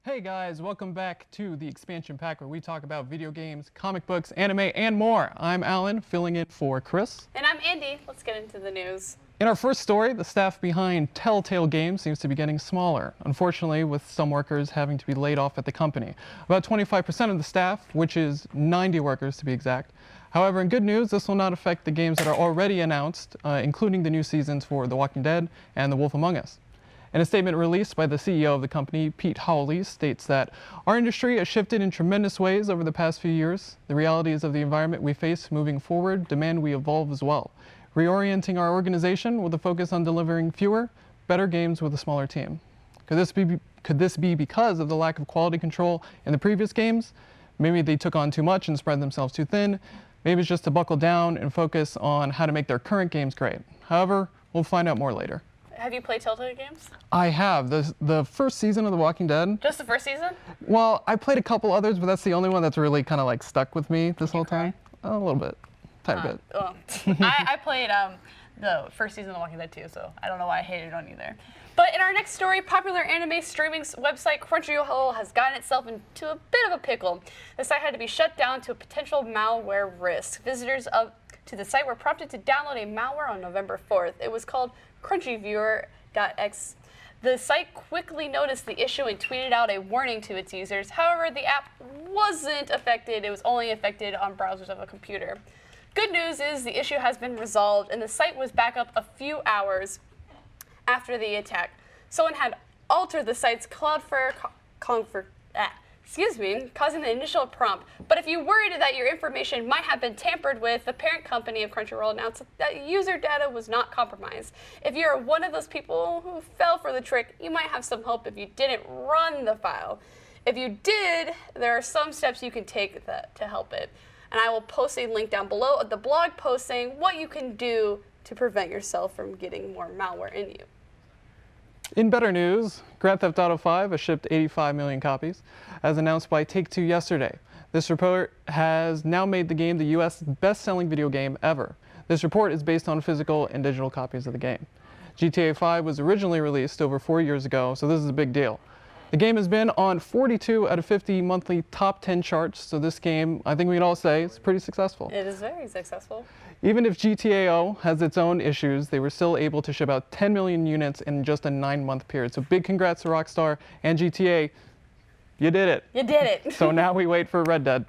Hey guys, welcome back to the Expansion Pack, where we talk about video games, comic books, anime, and more. I'm Alan, filling in for Chris. And I'm Andy. Let's get into the news. In our first story, the staff behind Telltale Games seems to be getting smaller, unfortunately, with some workers having to be laid off at the company. About 25% of the staff, which is 90 workers to be exact. However, in good news, this will not affect the games that are already announced, including the new seasons for The Walking Dead and The Wolf Among Us. In a statement released by the CEO of the company, Pete Hawley, states that our industry has shifted in tremendous ways over the past few years. The realities of the environment we face moving forward demand we evolve as well, reorienting our organization with a focus on delivering fewer, better games with a smaller team. Could this be because of the lack of quality control in the previous games? Maybe they took on too much and spread themselves too thin. Maybe it's just to buckle down and focus on how to make their current games great. However, we'll find out more later. Have you played Telltale games? I have. The first season of The Walking Dead. Just the first season? Well, I played a couple others, but that's the only one that's really kind of like stuck with me this whole time. A little bit. Tiny bit. Well, I played the first season of The Walking Dead too, so I don't know why I hated on you there. But in our next story, popular anime streaming website Crunchyroll has gotten itself into a bit of a pickle. The site had to be shut down to a potential malware risk. Visitors to the site were prompted to download a malware on November 4th. It was called CrunchyViewer.x. The site quickly noticed the issue and tweeted out a warning to its users. However, the app wasn't affected. It was only affected on browsers of a computer. Good news is the issue has been resolved, and the site was back up a few hours after the attack. Someone had altered the site's Cloudflare causing the initial prompt. But if you worried that your information might have been tampered with, the parent company of Crunchyroll announced that user data was not compromised. If you're one of those people who fell for the trick, you might have some hope if you didn't run the file. If you did, there are some steps you can take to help it. And I will post a link down below of the blog post saying what you can do to prevent yourself from getting more malware in you. In better news, Grand Theft Auto 5 has shipped 85 million copies, as announced by Take-Two yesterday. This report has now made the game the U.S. best-selling video game ever. This report is based on physical and digital copies of the game. GTA 5 was originally released over 4 years ago, so this is a big deal. The game has been on 42 out of 50 monthly top 10 charts, so this game, I think we can all say, is pretty successful. It is very successful. Even if GTA has its own issues, they were still able to ship out 10 million units in just a 9-month period. So big congrats to Rockstar and GTA. You did it. You did it. So now we wait for Red Dead.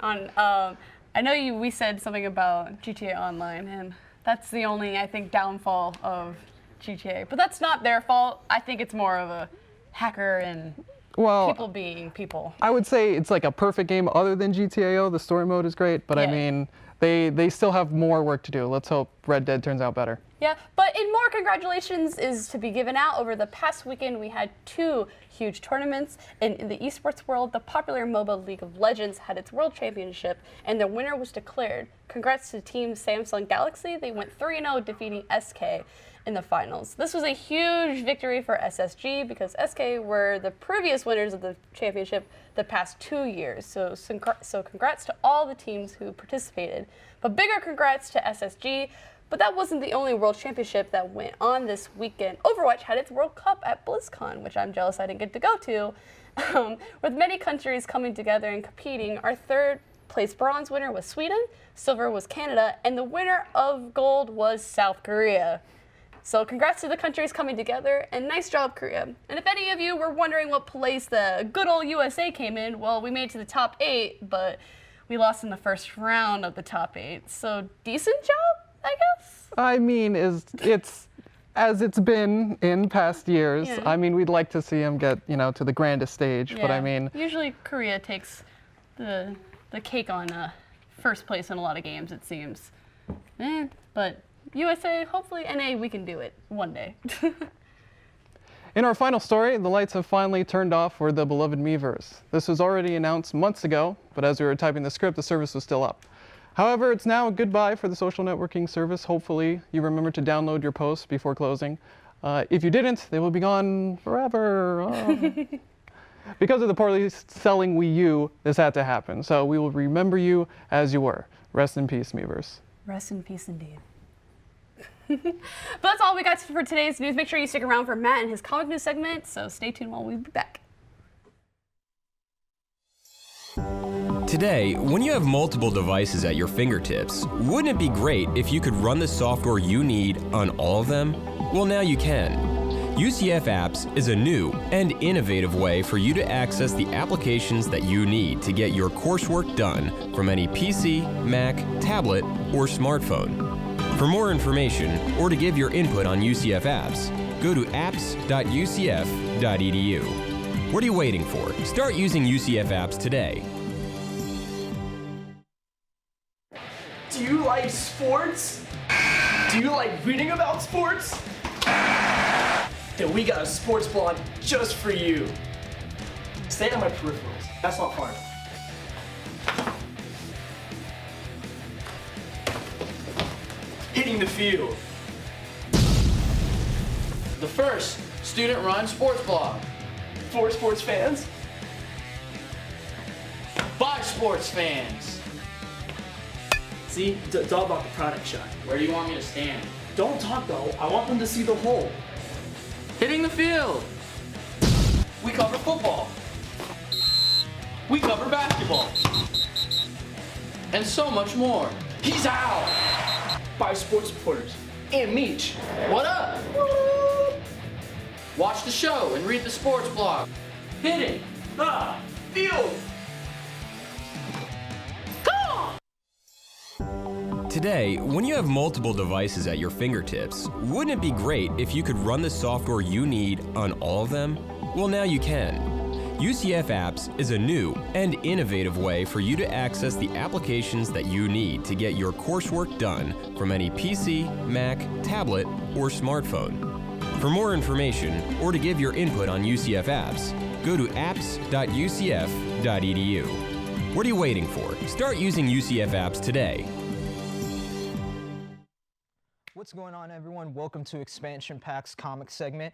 I know we said something about GTA Online, and that's the only, I think, downfall of GTA. But that's not their fault. I think it's more of a hacker and people being people. I would say it's like a perfect game other than GTA. The story mode is great, but yeah. I mean, they still have more work to do. Let's hope Red Dead turns out better. Yeah, but in more congratulations is to be given out. Over the past weekend, we had 2 huge tournaments. In the esports world, the popular MOBA League of Legends had its World Championship, and the winner was declared. Congrats to Team Samsung Galaxy. They went 3-0, defeating SK in the finals. This was a huge victory for SSG because SK were the previous winners of the championship the past 2 years. So congrats to all the teams who participated. But bigger congrats to SSG. But that wasn't the only World Championship that went on this weekend. Overwatch had its World Cup at BlizzCon, which I'm jealous I didn't get to go to. With many countries coming together and competing, our 3rd place bronze winner was Sweden, silver was Canada, and the winner of gold was South Korea. So congrats to the countries coming together, and nice job, Korea. And if any of you were wondering what place the good old USA came in, well, we made it to the top 8, but we lost in the first round of the top 8. So decent job, I guess? I mean, it's as it's been in past years. Yeah. I mean, we'd like to see them get, to the grandest stage, yeah. But I mean... Usually Korea takes the cake on first place in a lot of games, it seems. But USA, hopefully NA, we can do it one day. In our final story, the lights have finally turned off for the beloved Miiverse. This was already announced months ago, but as we were typing the script, the service was still up. However, it's now a goodbye for the social networking service. Hopefully, you remember to download your posts before closing. If you didn't, they will be gone forever. Because of the poorly selling Wii U, this had to happen. So we will remember you as you were. Rest in peace, Miiverse. Rest in peace indeed. But that's all we got for today's news. Make sure you stick around for Matt and his comic news segment, so stay tuned while we be back. Today, when you have multiple devices at your fingertips, wouldn't it be great if you could run the software you need on all of them? Well, now you can. UCF Apps is a new and innovative way for you to access the applications that you need to get your coursework done from any PC, Mac, tablet, or smartphone. For more information or to give your input on UCF Apps, go to apps.ucf.edu. What are you waiting for? Start using UCF Apps today. Do you like sports? Do you like reading about sports? Then we got a sports blog just for you. Stay on my peripherals. That's not fun. Hitting the field. The first student-run sports blog. For sports fans. By sports fans. See, it's all about the product shot. Where do you want me to stand? Don't talk though. I want them to see the whole. Hitting the field. We cover football. We cover basketball. And so much more. He's out. By sports reporters. And Meech. What up? Watch the show and read the sports blog. Hitting the Field. Today, when you have multiple devices at your fingertips, wouldn't it be great if you could run the software you need on all of them? Well, now you can. UCF Apps is a new and innovative way for you to access the applications that you need to get your coursework done from any PC, Mac, tablet, or smartphone. For more information or to give your input on UCF Apps, go to apps.ucf.edu. What are you waiting for? Start using UCF Apps today. What's going on, everyone? Welcome to Expansion Pack's comic segment.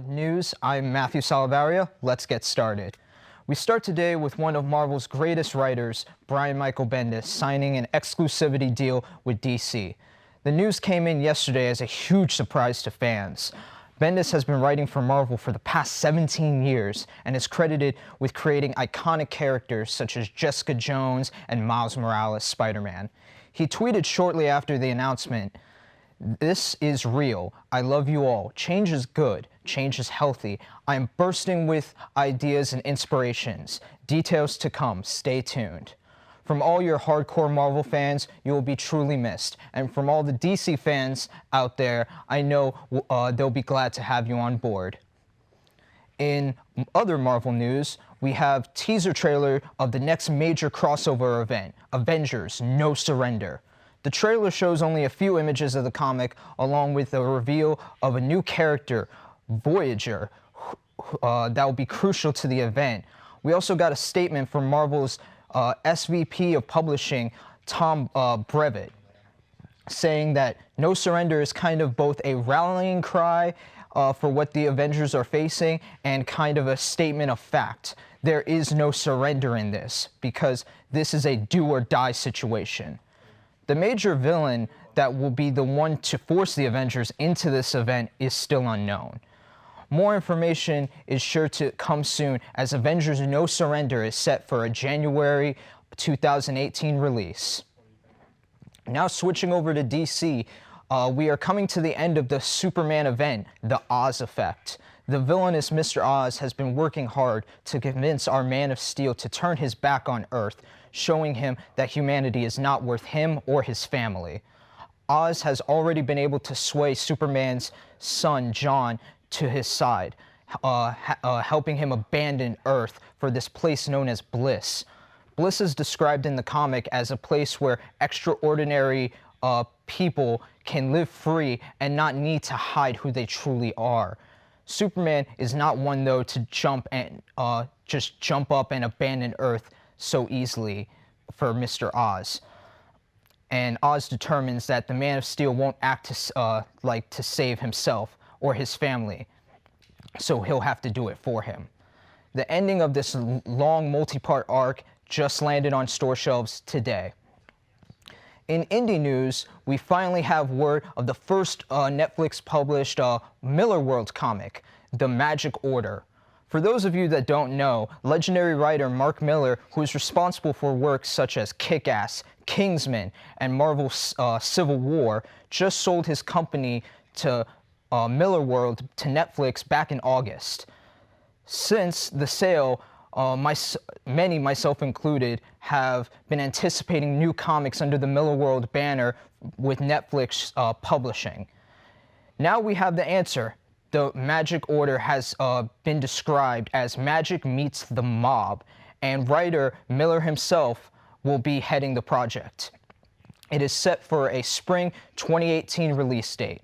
News, I'm Matthew Salabaria. Let's get started. We start today with one of Marvel's greatest writers, Brian Michael Bendis, signing an exclusivity deal with DC. The news came in yesterday as a huge surprise to fans. Bendis has been writing for Marvel for the past 17 years and is credited with creating iconic characters such as Jessica Jones and Miles Morales' Spider-Man. He tweeted shortly after the announcement, "This is real. I love you all. Change is good. Change is healthy. I am bursting with ideas and inspirations. Details to come. Stay tuned." From all your hardcore Marvel fans, you will be truly missed. And from all the DC fans out there, I know they'll be glad to have you on board. In other Marvel news, we have teaser trailer of the next major crossover event, Avengers: No Surrender. The trailer shows only a few images of the comic, along with the reveal of a new character, Voyager, that will be crucial to the event. We also got a statement from Marvel's SVP of Publishing, Tom Brevoort, saying that No Surrender is kind of both a rallying cry for what the Avengers are facing and kind of a statement of fact. There is no surrender in this, because this is a do-or-die situation. The major villain that will be the one to force the Avengers into this event is still unknown. More information is sure to come soon, as Avengers: No Surrender is set for a January 2018 release. Now switching over to DC, we are coming to the end of the Superman event, The Oz Effect. The villainous Mr. Oz has been working hard to convince our Man of Steel to turn his back on Earth, showing him that humanity is not worth him or his family. Oz has already been able to sway Superman's son, John, to his side, helping him abandon Earth for this place known as Bliss. Bliss is described in the comic as a place where extraordinary people can live free and not need to hide who they truly are. Superman is not one, though, to just jump up and abandon Earth so easily for Mr. Oz. And Oz determines that the Man of Steel won't act to save himself or his family, so he'll have to do it for him. The ending of this long multi-part arc just landed on store shelves today. In indie news, we finally have word of the first Netflix-published Miller World comic, The Magic Order. For those of you that don't know, legendary writer Mark Miller, who is responsible for works such as Kick-Ass, Kingsman, and Marvel's Civil War, just sold his company to Miller World to Netflix back in August. Since the sale, many, myself included, have been anticipating new comics under the Miller World banner with Netflix publishing. Now we have the answer. The Magic Order has been described as Magic meets the Mob, and writer Miller himself will be heading the project. It is set for a spring 2018 release date.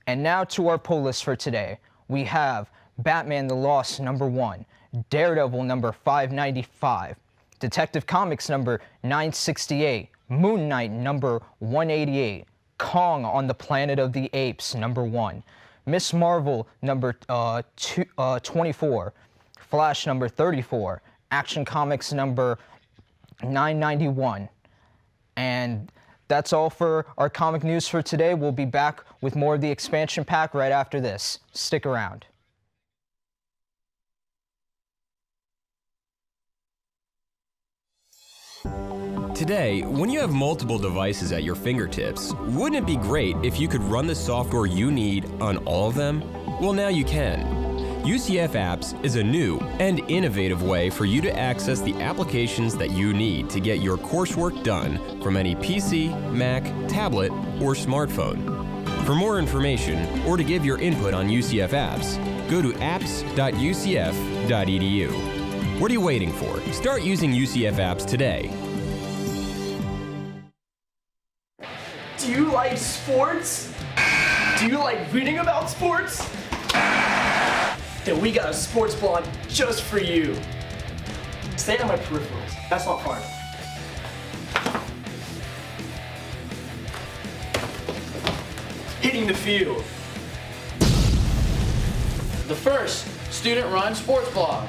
And now to our pull list for today. We have Batman the Lost #1, Daredevil #595, Detective Comics #968, Moon Knight #188, Kong on the Planet of the Apes #1, Miss Marvel #24, Flash #34, Action Comics #991. And that's all for our comic news for today. We'll be back with more of the expansion pack right after this. Stick around. Today, when you have multiple devices at your fingertips, wouldn't it be great if you could run the software you need on all of them? Well, now you can. UCF Apps is a new and innovative way for you to access the applications that you need to get your coursework done from any PC, Mac, tablet, or smartphone. For more information or to give your input on UCF Apps, go to apps.ucf.edu. What are you waiting for? Start using UCF Apps today. Do you like sports? Do you like reading about sports? Then we got a sports blog just for you. Stay on my peripherals. That's not far. Hitting the field. The first student-run sports blog.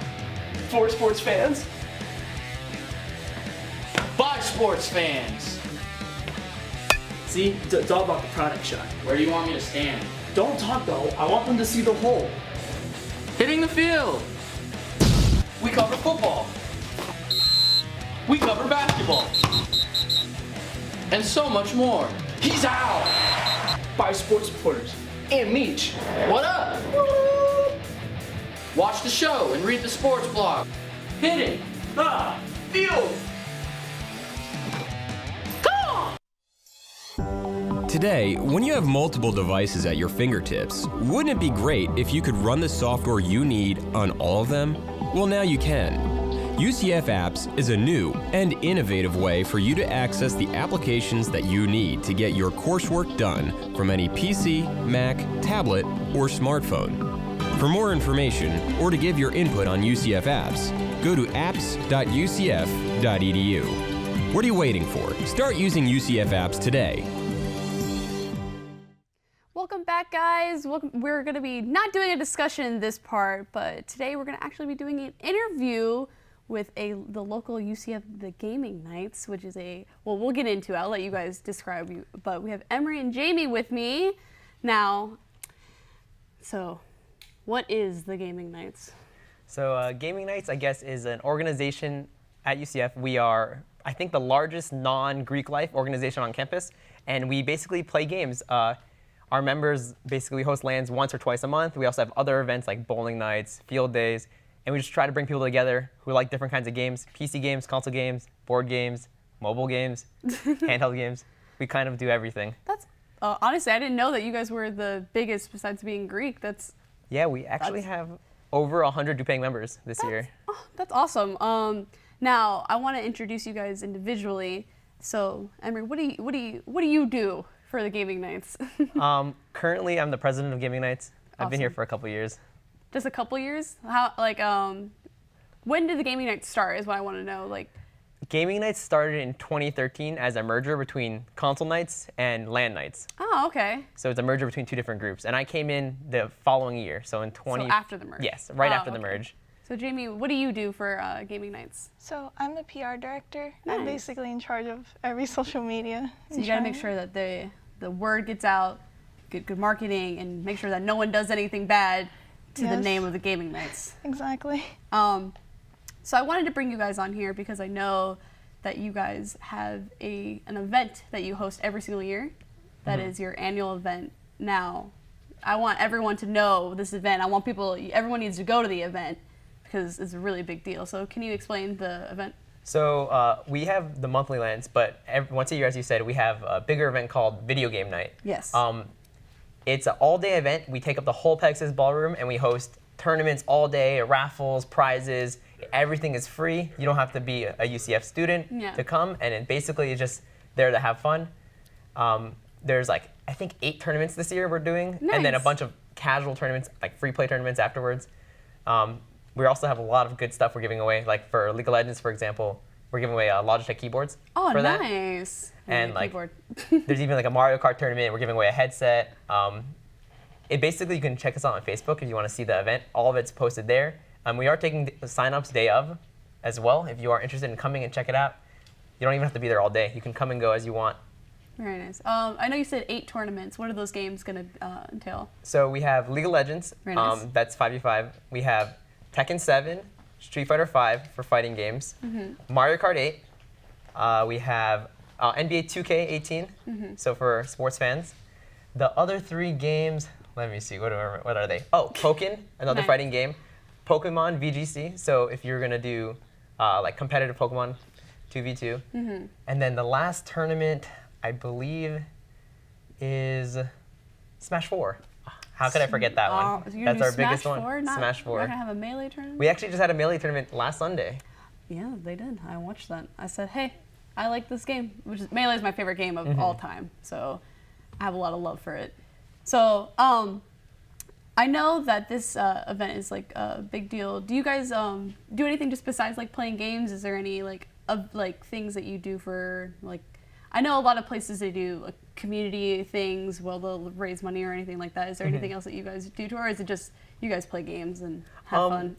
For sports fans. By sports fans. See, it's all about the product shot. Where do you want me to stand? Don't talk though. I want them to see the whole. Hitting the field. We cover football. We cover basketball. And so much more. He's out. By sports reporters and Meech. What up? Watch the show and read the sports blog. Hitting the Field. Today, when you have multiple devices at your fingertips, wouldn't it be great if you could run the software you need on all of them? Well, now you can. UCF Apps is a new and innovative way for you to access the applications that you need to get your coursework done from any PC, Mac, tablet, or smartphone. For more information or to give your input on UCF Apps, go to apps.ucf.edu. What are you waiting for? Start using UCF Apps today. Welcome back, guys. We're going to be not doing a discussion in this part, but today we're going to actually be doing an interview with the local UCF Gaming Knights, which is we'll get into it. I'll let you guys describe you, but we have Emery and Jamie with me now. So, what is the Gaming Knights? So Gaming Knights, I guess, is an organization at UCF. We are, I think, the largest non-Greek life organization on campus, and we basically play games. Our members basically host LANs once or twice a month. We also have other events like bowling nights, field days, and we just try to bring people together who like different kinds of games, PC games, console games, board games, mobile games, handheld games. We kind of do everything. That's honestly, I didn't know that you guys were the biggest besides being Greek. Yeah, we actually have over 100 paying members this year. Oh, that's awesome. Now I want to introduce you guys individually. So, Emery, what do you do for the Gaming Knights? Currently, I'm the president of Gaming Knights. I've been here for a couple years. Just a couple years? When did the Gaming Knights start is what I want to know. Gaming Knights started in 2013 as a merger between Console Knights and LAN Knights. Oh, okay. So it's a merger between two different groups. And I came in the following year, so in 20... So after the merge? Yes, right after the merge. So Jamie, what do you do for Gaming Nights? So I'm the PR director. Nice. I'm basically in charge of every social media. So you got to make sure that the word gets out, good marketing, and make sure that no one does anything bad to the Yes. name of the Gaming Knights. Exactly. So I wanted to bring you guys on here because I know that you guys have an event that you host every single year. That is your annual event. Now, I want everyone to know this event. I want everyone needs to go to the event because it's a really big deal. So can you explain the event? So we have the monthly lands, but once a year, as you said, we have a bigger event called Video Game Night. Yes. It's an all-day event. We take up the whole Pegasus Ballroom, and we host tournaments all day, raffles, prizes. Everything is free. You don't have to be a UCF student to come, and it basically is just there to have fun. There's I think 8 tournaments this year we're doing, and then a bunch of casual tournaments, like free play tournaments afterwards. We also have a lot of good stuff we're giving away. Like for League of Legends, for example, we're giving away Logitech keyboards for that. Nice. And keyboard. there's even a Mario Kart tournament. We're giving away a headset. It basically, you can check us out on Facebook if you want to see the event. All of it's posted there. We are taking the sign-ups day of as well. If you are interested in coming and check it out, you don't even have to be there all day. You can come and go as you want. Very nice. I know you said 8 tournaments. What are those games going to entail? So we have League of Legends. Very nice. That's 5v5. We have Tekken 7, Street Fighter 5 for fighting games, Mario Kart 8. We have NBA 2K18, so for sports fans. The other 3 games, let me see, what are they? Oh, Pokken, another Nice. fighting game. Pokemon VGC, so if you're going to do competitive Pokemon 2v2. And then the last tournament, I believe, is Smash 4. How could I forget that one? So you're That's gonna our do biggest Smash one. 4? Smash 4. You're not going to have a Melee tournament? We actually just had a Melee tournament last Sunday. Yeah, they did. I watched that. I said, hey, I like this game, Melee is my favorite game of all time, so I have a lot of love for it. So, I know that this event is a big deal. Do you guys do anything just besides playing games? Is there any things that you do for I know a lot of places they do community things where they'll raise money or anything like that. Is there anything else that you guys do to, or is it just you guys play games and have fun?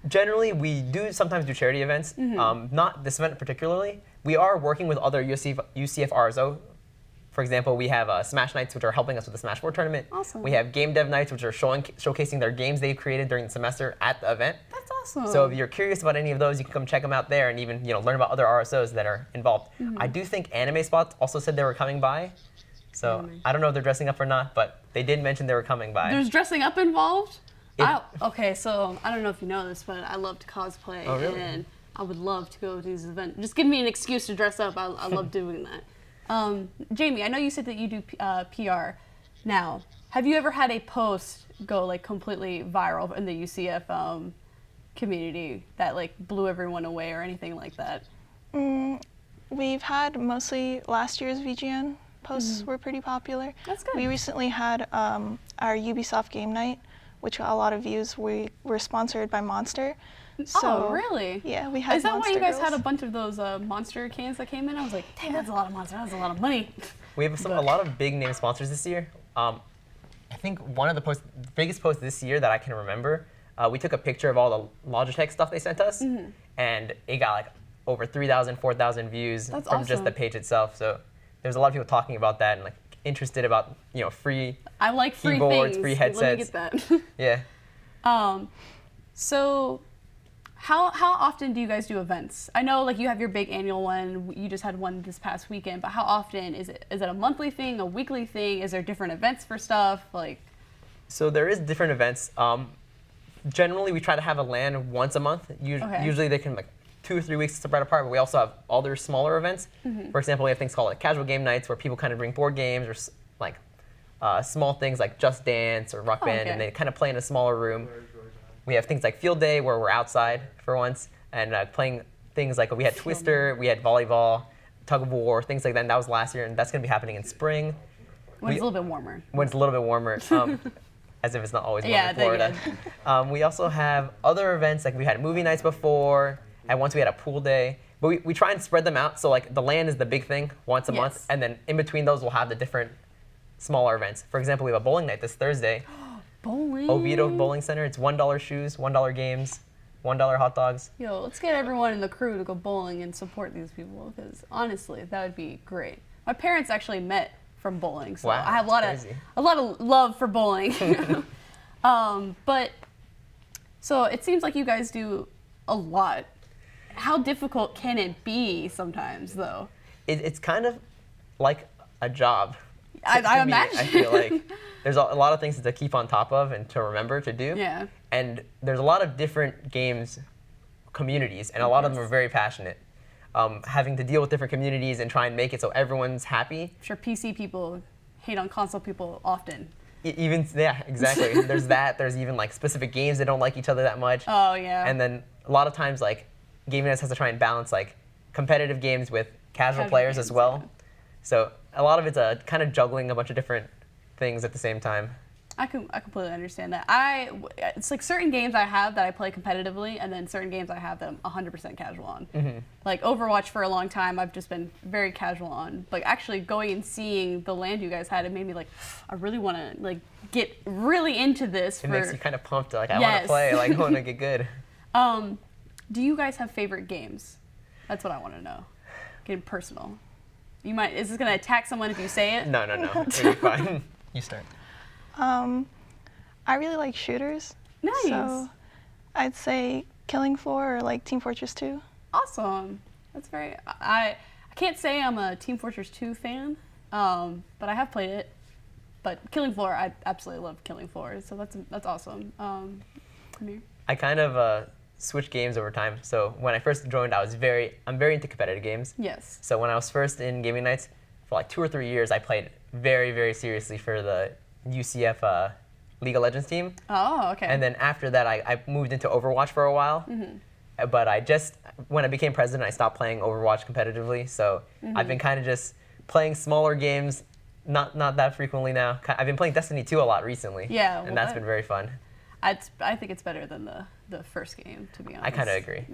Generally, we do sometimes do charity events. Not this event particularly. We are working with other UCF RSO. For example, we have Smash Nights, which are helping us with the Smash 4 tournament. Awesome. We have Game Dev Nights, which are showcasing their games they've created during the semester at the event. That's awesome. So if you're curious about any of those, you can come check them out there and even learn about other RSOs that are involved. I do think Anime Spots also said they were coming by. So I don't know if they're dressing up or not, but they did mention they were coming by. There's dressing up involved? Okay, so I don't know if you know this, but I love to cosplay. Oh, really? And I would love to go to these events. Just give me an excuse to dress up. I love doing that. Jamie, I know you said that you do PR. Now, have you ever had a post go completely viral in the UCF community that blew everyone away or anything like that? We've had mostly last year's VGN posts were pretty popular. That's good. We recently had our Ubisoft Game Night, which got a lot of views. We were sponsored by Monster. So, oh, really? Yeah, we had Is that Monster why you guys Girls. had a bunch of those Monster cans that came in? I was like, dang, that's a lot of Monster. That's a lot of money. We have a lot of big name sponsors this year. I think one of the biggest posts this year that I can remember, we took a picture of all the Logitech stuff they sent us, and it got over 3,000, 4,000 views That's from just awesome. the page itself. So there's a lot of people talking about that and interested about free I like free keyboards, things. free Let me headsets. get that. Yeah. So how often do you guys do events? I know you have your big annual one. You just had one this past weekend, but how often is it? Is it a monthly thing, a weekly thing? Is there different events for stuff? So there is different events. Generally, we try to have a LAN once a month. Usually they can 2 or 3 weeks spread apart, but we also have other smaller events. For example, we have things called casual game nights where people kind of bring board games or small things like Just Dance or Rock Band, and they kind of play in a smaller room. We have things like Field Day where we're outside for once and playing things we had Twister, we had volleyball, tug of war, things like that. And that was last year, and that's going to be happening in spring. When it's a little bit warmer. When it's a little bit warmer, as if it's not always warm Yeah, in Florida. We also have other events, we had movie nights before, and once we had a pool day. But we try and spread them out, so the LAN is the big thing once a month, and then in between those we'll have the different smaller events. For example, we have a bowling night this Thursday. Bowling. Oviedo Bowling Center. It's $1 shoes, $1 games, $1 hot dogs. Yo, let's get everyone in the crew to go bowling and support these people because honestly, that would be great. My parents actually met from bowling, so Wow, I have a that's crazy. lot of love for bowling. But so it seems like you guys do a lot. How difficult can it be sometimes, though? It's kind of like a job. I To me, imagine. I feel like there's a lot of things to keep on top of and to remember to do. Yeah. And there's a lot of different games communities, and a lot of them are very passionate. Having to deal with different communities and try and make it so everyone's happy. I'm sure PC people hate on console people often. Yeah, exactly. There's that. There's even like specific games that don't like each other that much. Oh, yeah. And then a lot of times, like, Gaming Nights has to try and balance like competitive games with casual players games, as well. yeah. So a lot of it's kind of juggling a bunch of different things at the same time. I completely understand that. It's like certain games I have that I play competitively, and then certain games I have that I'm 100% casual on. Mm-hmm. Like Overwatch for a long time, I've just been very casual on. Like actually going and seeing the land you guys had, it made me like, I really want to like get really into this. It makes you kind of pumped. Like I want to play. Like I want to get good. Do you guys have favorite games? That's what I want to know. Getting personal. Is this gonna attack someone if you say it? No. It'll be fine. You start. I really like shooters. Nice. So I'd say Killing Floor or like Team Fortress 2. Awesome. That's very. I can't say I'm a Team Fortress 2 fan, but I have played it. But Killing Floor, I absolutely love Killing Floor. So that's awesome. Amir? I kind of switched games over time. So when I first joined, I'm very into competitive games. Yes. So when I was first in Gaming Nights, for like 2 or 3 years, I played very, very seriously for the UCF League of Legends team. Oh, okay. And then after that, I moved into Overwatch for a while. Mm-hmm. But when I became president, I stopped playing Overwatch competitively. So I've been kind of just playing smaller games, not that frequently now. I've been playing Destiny 2 a lot recently. Yeah. And that's been very fun. I think it's better than the first game, to be honest. I kind of agree.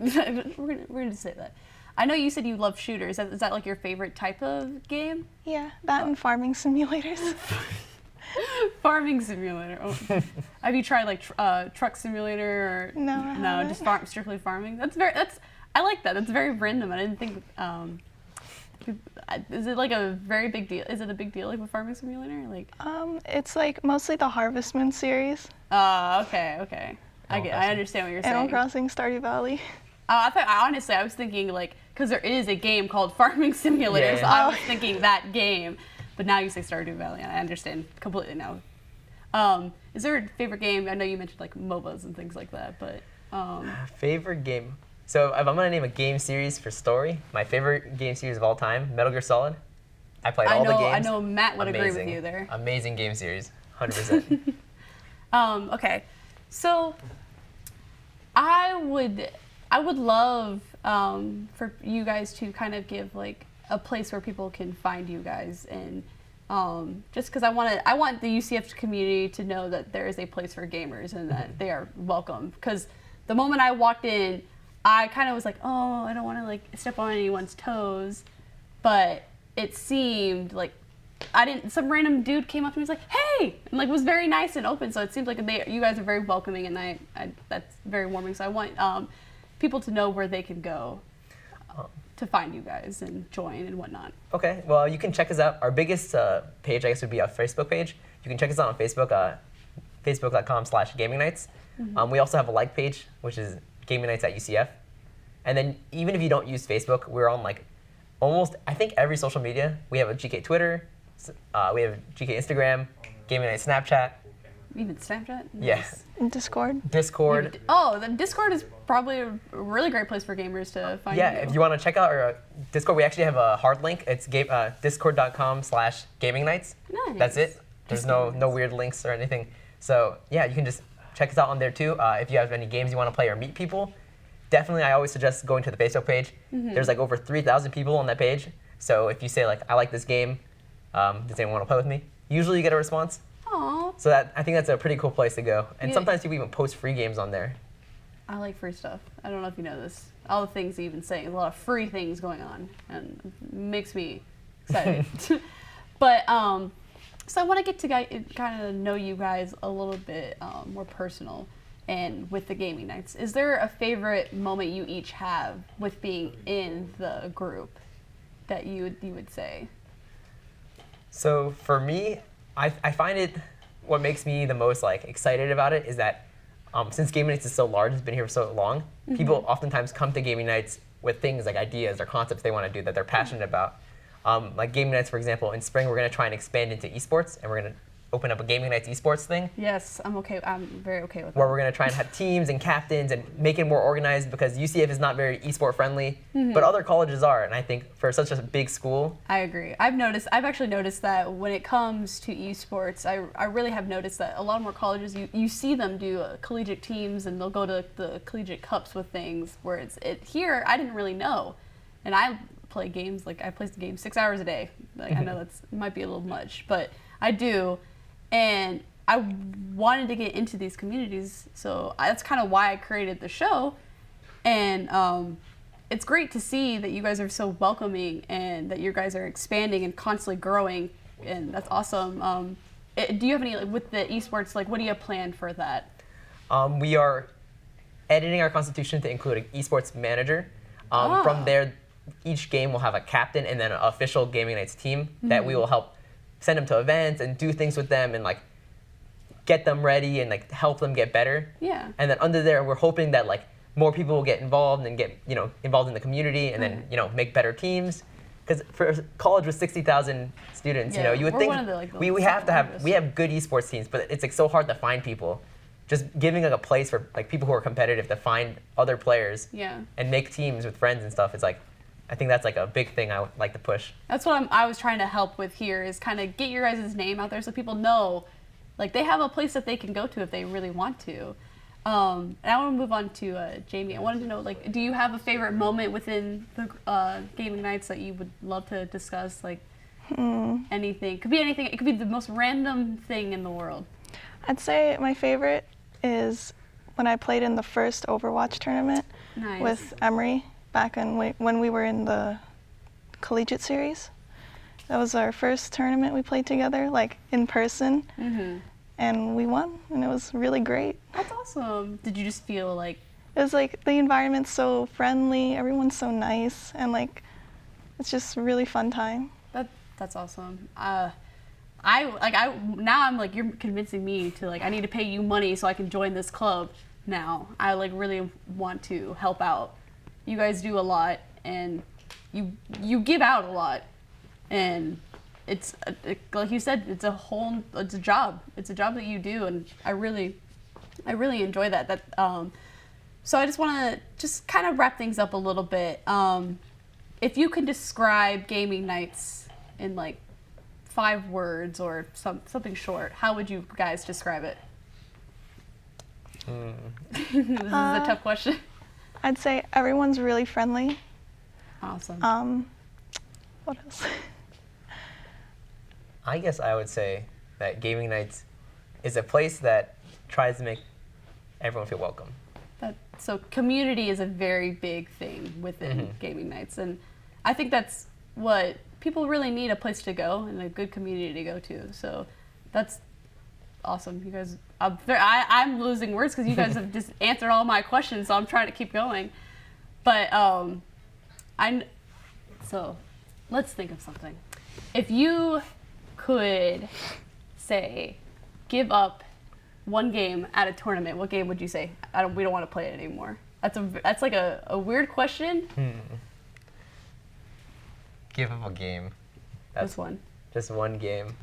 we're gonna say that. I know you said you love shooters. Is that like your favorite type of game? Yeah, that and farming simulators. Farming simulator. Oh. Have you tried like truck simulator or No, I haven't. just strictly farming? I like that. That's very random. I didn't think. Is it like a very big deal? Is it a big deal like with farming simulator? Like. It's like mostly the Harvest Moon series. Okay. I understand what you're saying. Animal Crossing, Stardew Valley. I was thinking like because there is a game called Farming Simulator, so I was thinking that game. But now you say Stardew Valley, and I understand completely now. Is there a favorite game? I know you mentioned like MOBAs and things like that, but Favorite game. So if I'm gonna name a game series for story, my favorite game series of all time, Metal Gear Solid. I played all the games. I know Matt would agree with you there. Amazing game series, 100%. Okay, so I would love for you guys to kind of give like a place where people can find you guys, and just because I want the UCF community to know that there is a place for gamers and that they are welcome. Because the moment I walked in, I kind of was like, oh, I don't want to like step on anyone's toes, but it seemed like some random dude came up to me and was like, hey, and like was very nice and open. So it seems like you guys are very welcoming, and that's very warming. So I want people to know where they can go to find you guys and join and whatnot. Okay, well, you can check us out. Our biggest page, I guess, would be our Facebook page. You can check us out on Facebook, facebook.com/Gaming Nights. We also have a like page, which is Gaming Nights at UCF. And then even if you don't use Facebook, we're on like almost, I think, every social media. We have a GK Twitter, we have GK Instagram, Gaming Nights Snapchat. Even Snapchat? Yes. Nice. Discord. The Discord is probably a really great place for gamers to find you. Yeah, if you want to check out our Discord, we actually have a hard link. It's discord.com/Gaming Nights. Nice. That's it. There's no weird links or anything. So yeah, you can just check us out on there too. If you have any games you want to play or meet people, definitely I always suggest going to the Facebook page. There's like over 3,000 people on that page. So if you say like, I like this game, does anyone want to play with me? Usually you get a response. Aww. So I think that's a pretty cool place to go. And sometimes people even post free games on there. I like free stuff. I don't know if you know this. All the things you even say, a lot of free things going on, and it makes me excited. But so I want to get to kind of know you guys a little bit more personal, and with the Gaming Nights. Is there a favorite moment you each have with being in the group that you would say? So for me, I find it what makes me the most like excited about it is that since Gaming Nights is so large, it's been here for so long, people oftentimes come to Gaming Nights with things like ideas or concepts they want to do that they're passionate about. Like Gaming Nights, for example, in spring we're going to try and expand into esports, and we're going to open up a Gaming Nights esports thing. Yes, I'm very okay with that. Where we're going to try and have teams and captains and make it more organized, because UCF is not very esport friendly, but other colleges are, and I think for such a big school. I agree. I've actually noticed that when it comes to esports, I really have noticed that a lot more colleges, you see them do collegiate teams, and they'll go to the collegiate cups with things, where here I didn't really know. And I play games, like I play the game 6 hours a day. Like I know it might be a little much, but I do. And I wanted to get into these communities, so that's kind of why I created the show. And it's great to see that you guys are so welcoming and that you guys are expanding and constantly growing, and that's awesome. Do you have any, with the esports, like what do you have planned for that? We are editing our constitution to include an esports manager. From there, each game will have a captain and then an official Gaming Nights team that we will help send them to events and do things with them and like get them ready and like help them get better. Yeah. And then under there, we're hoping that like more people will get involved and get involved in the community, and then make better teams. Because for a college with 60,000 students, Yeah, you would we're think one of the, like, the we have to largest. we have good esports teams, but it's like so hard to find people. Just giving like a place for like people who are competitive to find other players and make teams with friends and stuff. It's like, I think that's like a big thing I would like to push. That's what I was trying to help with here, is kind of get your guys' name out there so people know, like they have a place that they can go to if they really want to. And I want to move on to Jamie. I wanted to know, like, do you have a favorite moment within the Gaming Nights that you would love to discuss? Like anything, could be anything. It could be the most random thing in the world. I'd say my favorite is when I played in the first Overwatch tournament with Emery back when we were in the collegiate series. That was our first tournament we played together, like in person, and we won, and it was really great. That's awesome. Did you just feel like? It was like the environment's so friendly, everyone's so nice, and like it's just a really fun time. That's awesome. Now I'm like, you're convincing me to like, I need to pay you money so I can join this club now. I like really want to help out. You guys do a lot, and you give out a lot, and it's like you said, it's a job. It's a job that you do, and I really enjoy that. So I just want to kind of wrap things up a little bit. If you could describe Gaming Nights in like 5 words or something short, how would you guys describe it? This is a tough question. I'd say everyone's really friendly. Awesome. What else? I guess I would say that Gaming Nights is a place that tries to make everyone feel welcome. So community is a very big thing within Gaming Nights, and I think that's what people really need, a place to go and a good community to go to. So that's awesome. You guys, I'm losing words because you guys have just answered all my questions, so I'm trying to keep going. But so let's think of something. If you could say, give up one game at a tournament, what game would you say? We don't want to play it anymore. That's like a weird question. Give up a game. Just one. Just one game.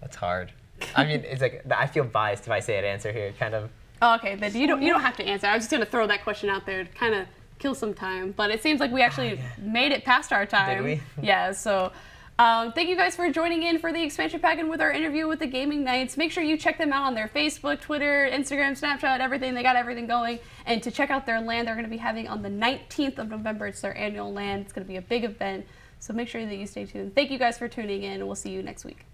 That's hard. I mean, it's like, I feel biased if I say an answer here, kind of. Oh, okay, then you don't have to answer. I was just gonna throw that question out there to kind of kill some time, but it seems like we actually made it past our time. Did we? Yeah. So, thank you guys for joining in for the expansion pack and with our interview with the Gaming Knights. Make sure you check them out on their Facebook, Twitter, Instagram, Snapchat, everything. They got everything going. And to check out their LAN, they're going to be having on the 19th of November. It's their annual LAN. It's going to be a big event. So make sure that you stay tuned. Thank you guys for tuning in, and we'll see you next week.